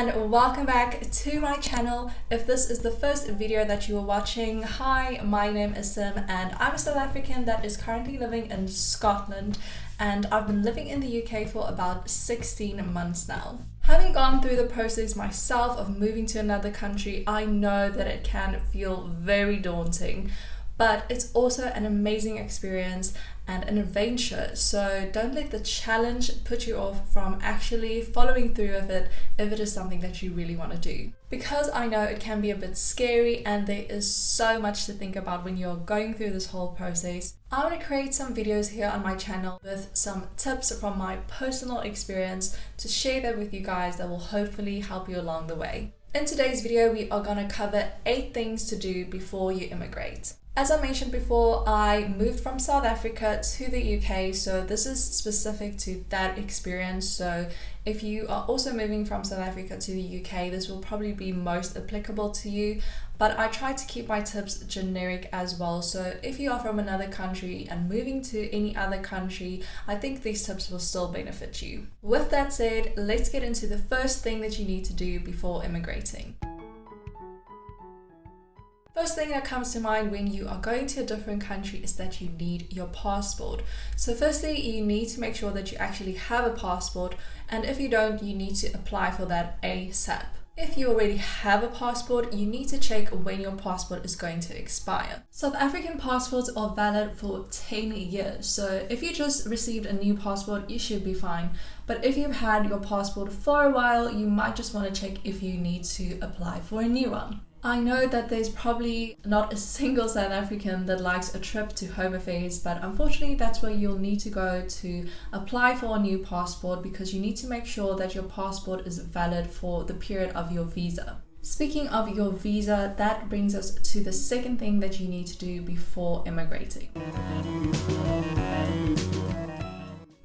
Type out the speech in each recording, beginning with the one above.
and welcome back to my channel. If this is the first video that you are watching, hi, my name is Sim and I'm a South African that is currently living in Scotland, and I've been living in the UK for about 16 months now. Having gone through the process myself of moving to another country, I know that it can feel very daunting, but it's also an amazing experience and an adventure, so don't let the challenge put you off from actually following through with it if it is something that you really want to do. Because I know it can be a bit scary and there is so much to think about when you're going through this whole process, I want to create some videos here on my channel with some tips from my personal experience to share that with you guys that will hopefully help you along the way. In today's video, we are going to cover 8 things to do before you immigrate. As I mentioned before, I moved from South Africa to the UK, so this is specific to that experience. So if you are also moving from South Africa to the UK, this will probably be most applicable to you. But I try to keep my tips generic as well. So if you are from another country and moving to any other country, I think these tips will still benefit you. With that said, let's get into the first thing that you need to do before immigrating. First thing that comes to mind when you are going to a different country is that you need your passport. So firstly, you need to make sure that you actually have a passport, and if you don't, you need to apply for that ASAP. If you already have a passport, you need to check when your passport is going to expire. South African passports are valid for 10 years, so if you just received a new passport, you should be fine. But if you've had your passport for a while, you might just want to check if you need to apply for a new one. I know that there's probably not a single South African that likes a trip to Home Affairs, but unfortunately that's where you'll need to go to apply for a new passport, because you need to make sure that your passport is valid for the period of your visa. Speaking of your visa, that brings us to the second thing that you need to do before immigrating.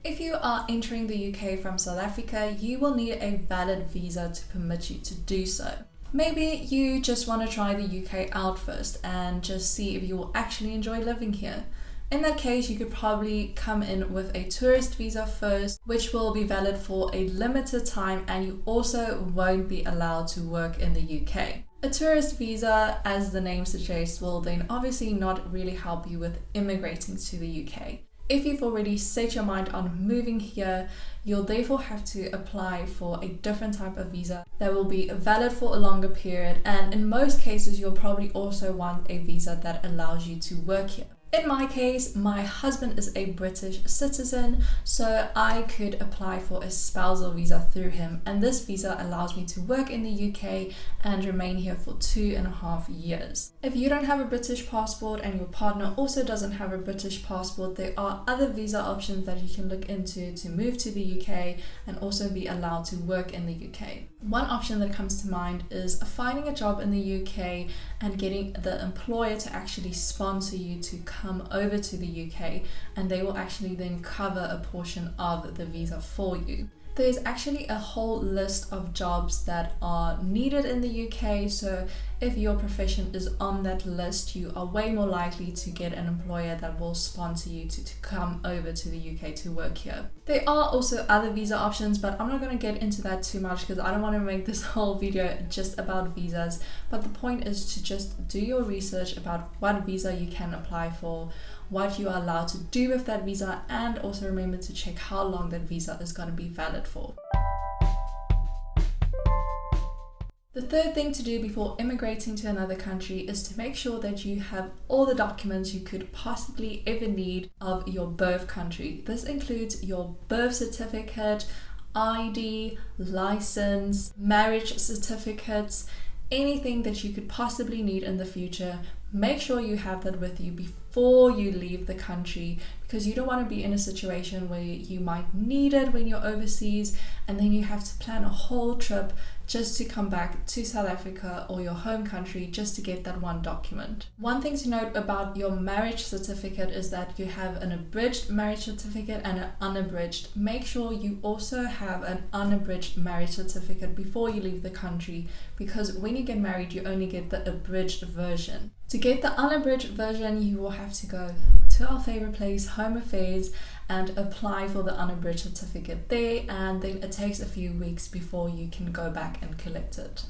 If you are entering the UK from South Africa, you will need a valid visa to permit you to do so. Maybe you just want to try the UK out first and just see if you will actually enjoy living here. In that case, you could probably come in with a tourist visa first, which will be valid for a limited time, and you also won't be allowed to work in the UK. A tourist visa, as the name suggests, will then obviously not really help you with immigrating to the UK. If you've already set your mind on moving here, you'll therefore have to apply for a different type of visa that will be valid for a longer period, and in most cases you'll probably also want a visa that allows you to work here. In my case, my husband is a British citizen, so I could apply for a spousal visa through him, and this visa allows me to work in the UK and remain here for 2.5 years. If you don't have a British passport and your partner also doesn't have a British passport, there are other visa options that you can look into to move to the UK and also be allowed to work in the UK. One option that comes to mind is finding a job in the UK and getting the employer to actually sponsor you to come over to the UK, and they will actually then cover a portion of the visa for you. There's actually a whole list of jobs that are needed in the UK, so if your profession is on that list, you are way more likely to get an employer that will sponsor you to come over to the UK to work here. There are also other visa options, but I'm not going to get into that too much because I don't want to make this whole video just about visas. But the point is to just do your research about what visa you can apply for, what you are allowed to do with that visa, and also remember to check how long that visa is going to be valid for. The third thing to do before immigrating to another country is to make sure that you have all the documents you could possibly ever need of your birth country. This includes your birth certificate, ID, license, marriage certificates, anything that you could possibly need in the future. Make sure you have that with you before you leave the country, because you don't want to be in a situation where you might need it when you're overseas and then you have to plan a whole trip just to come back to South Africa or your home country just to get that one document. One thing to note about your marriage certificate is that you have an abridged marriage certificate and an unabridged. Make sure you also have an unabridged marriage certificate before you leave the country, because when you get married you only get the abridged version. To get the unabridged version, you will have to go to to our favorite place, Home Affairs, and apply for the unabridged certificate there, and then it takes a few weeks before you can go back and collect it.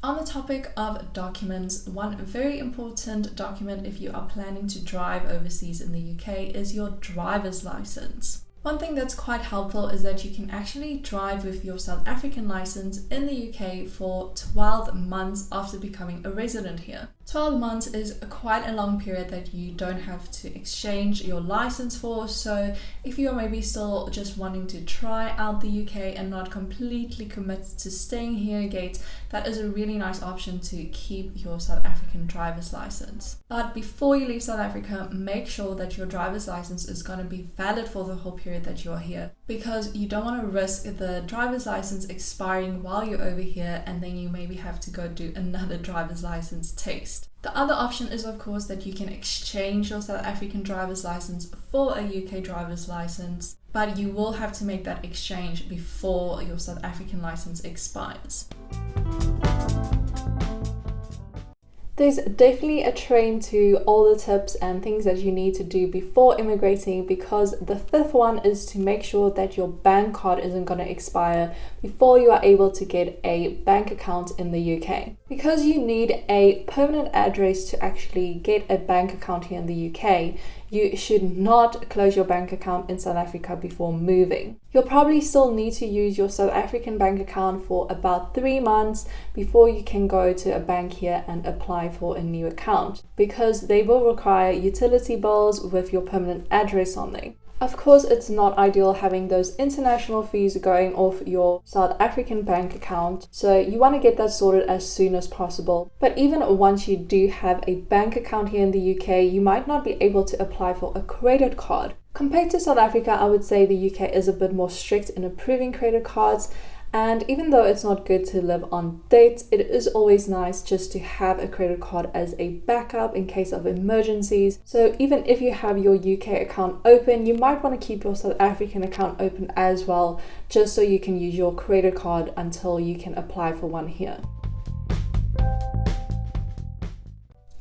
On the topic of documents, one very important document if you are planning to drive overseas in the UK is your driver's license. One thing that's quite helpful is that you can actually drive with your South African license in the UK for 12 months after becoming a resident here. 12 months is quite a long period that you don't have to exchange your license for, so if you're maybe still just wanting to try out the UK and not completely commit to staying here yet, that is a really nice option to keep your South African driver's license. But before you leave South Africa, make sure that your driver's license is going to be valid for the whole period that you are here, because you don't want to risk the driver's license expiring while you're over here and then you maybe have to go do another driver's license test. The other option is, of course, that you can exchange your South African driver's license for a UK driver's license, but you will have to make that exchange before your South African license expires. There's definitely a train to all the tips and things that you need to do before immigrating, because the fifth one is to make sure that your bank card isn't going to expire before you are able to get a bank account in the UK. Because you need a permanent address to actually get a bank account here in the UK, you should not close your bank account in South Africa before moving. You'll probably still need to use your South African bank account for about 3 months before you can go to a bank here and apply for a new account, because they will require utility bills with your permanent address on there. Of course, it's not ideal having those international fees going off your South African bank account, so you want to get that sorted as soon as possible. But even once you do have a bank account here in the UK, you might not be able to apply for a credit card. Compared to South Africa, I would say the UK is a bit more strict in approving credit cards. And even though it's not good to live on debt, it is always nice just to have a credit card as a backup in case of emergencies. So even if you have your UK account open, you might want to keep your South African account open as well, just so you can use your credit card until you can apply for one here.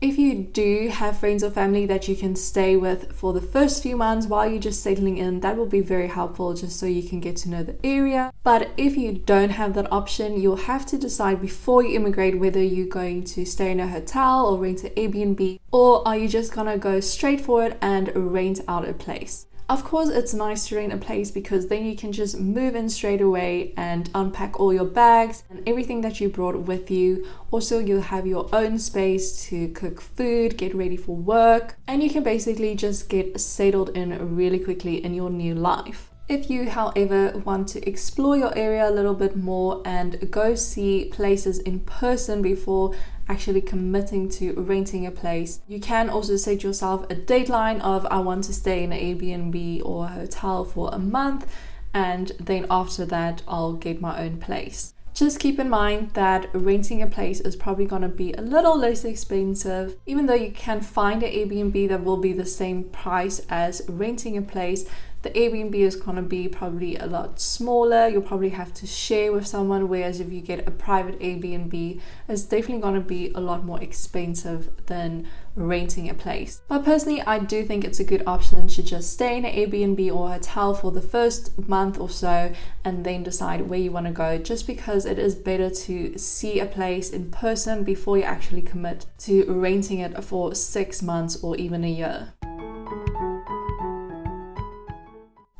If you do have friends or family that you can stay with for the first few months while you're just settling in, that will be very helpful just so you can get to know the area. But if you don't have that option, you'll have to decide before you immigrate whether you're going to stay in a hotel or rent an Airbnb, or are you just gonna go straight for it and rent out a place. Of course, it's nice to rent a place because then you can just move in straight away and unpack all your bags and everything that you brought with you. Also, you'll have your own space to cook food, get ready for work, and you can basically just get settled in really quickly in your new life. If you, however, want to explore your area a little bit more and go see places in person before actually committing to renting a place, you can also set yourself a deadline of I want to stay in an Airbnb or a hotel for a month, and then after that I'll get my own place. Just keep in mind that renting a place is probably going to be a little less expensive. Even though you can find an Airbnb that will be the same price as renting a place, the Airbnb is going to be probably a lot smaller. You'll probably have to share with someone, whereas if you get a private Airbnb, it's definitely going to be a lot more expensive than renting a place. But personally, I do think it's a good option to just stay in an Airbnb or hotel for the first month or so and then decide where you want to go, just because it is better to see a place in person before you actually commit to renting it for 6 months or even a year.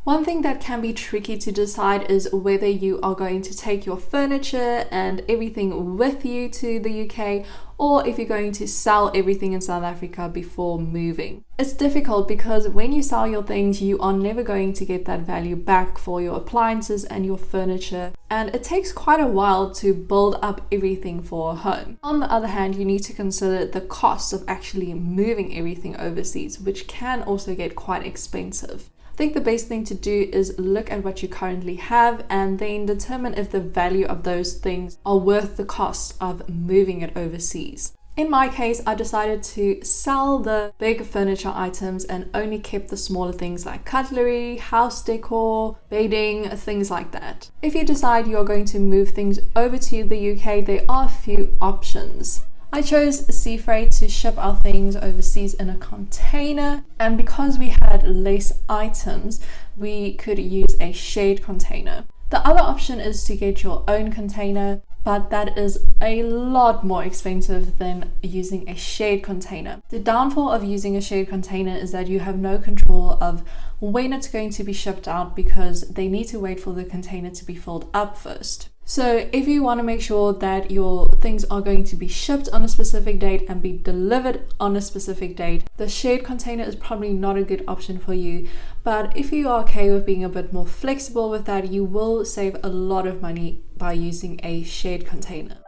One thing that can be tricky to decide is whether you are going to take your furniture and everything with you to the UK, or if you're going to sell everything in South Africa before moving. It's difficult because when you sell your things, you are never going to get that value back for your appliances and your furniture, and it takes quite a while to build up everything for a home. On the other hand, you need to consider the cost of actually moving everything overseas, which can also get quite expensive. I think the best thing to do is look at what you currently have and then determine if the value of those things are worth the cost of moving it overseas. In my case, I decided to sell the big furniture items and only kept the smaller things like cutlery, house decor, bedding, things like that. If you decide you're going to move things over to the UK, there are a few options. I chose sea freight to ship our things overseas in a container, and because we had less items, we could use a shared container. The other option is to get your own container, but that is a lot more expensive than using a shared container. The downfall of using a shared container is that you have no control of when it's going to be shipped out because they need to wait for the container to be filled up first. So if you want to make sure that your things are going to be shipped on a specific date and be delivered on a specific date, the shared container is probably not a good option for you. But if you are okay with being a bit more flexible with that, you will save a lot of money by using a shared container.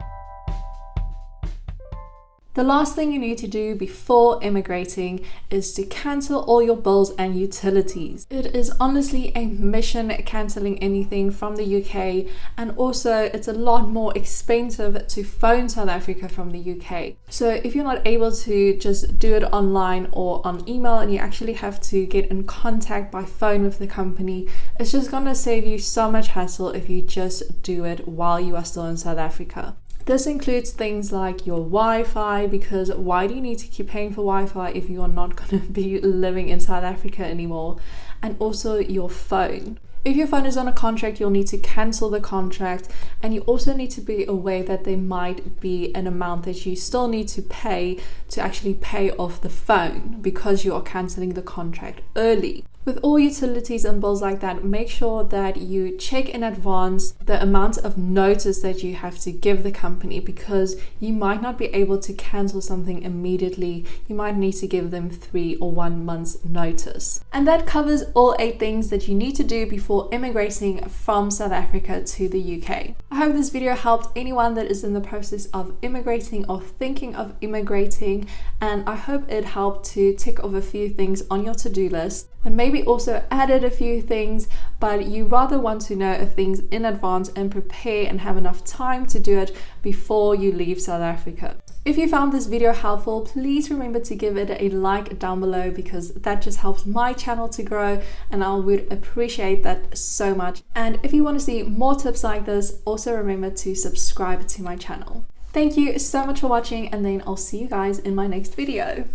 The last thing you need to do before immigrating is to cancel all your bills and utilities. It is honestly a mission cancelling anything from the UK, and also it's a lot more expensive to phone South Africa from the UK. So if you're not able to just do it online or on email and you actually have to get in contact by phone with the company, it's just gonna save you so much hassle if you just do it while you are still in South Africa. This includes things like your Wi-Fi, because why do you need to keep paying for Wi-Fi if you are not going to be living in South Africa anymore? And also your phone. If your phone is on a contract, you'll need to cancel the contract, and you also need to be aware that there might be an amount that you still need to pay to actually pay off the phone because you are cancelling the contract early. With all utilities and bills like that, make sure that you check in advance the amount of notice that you have to give the company, because you might not be able to cancel something immediately. You might need to give them 3 or 1 month's notice. And that covers all 8 things that you need to do before immigrating from South Africa to the UK. I hope this video helped anyone that is in the process of immigrating or thinking of immigrating, and I hope it helped to tick off a few things on your to-do list, and maybe also added a few things, but you rather want to know of things in advance and prepare and have enough time to do it before you leave South Africa. If you found this video helpful, please remember to give it a like down below, because that just helps my channel to grow and I would appreciate that so much. And if you want to see more tips like this, also remember to subscribe to my channel. Thank you so much for watching, and then I'll see you guys in my next video.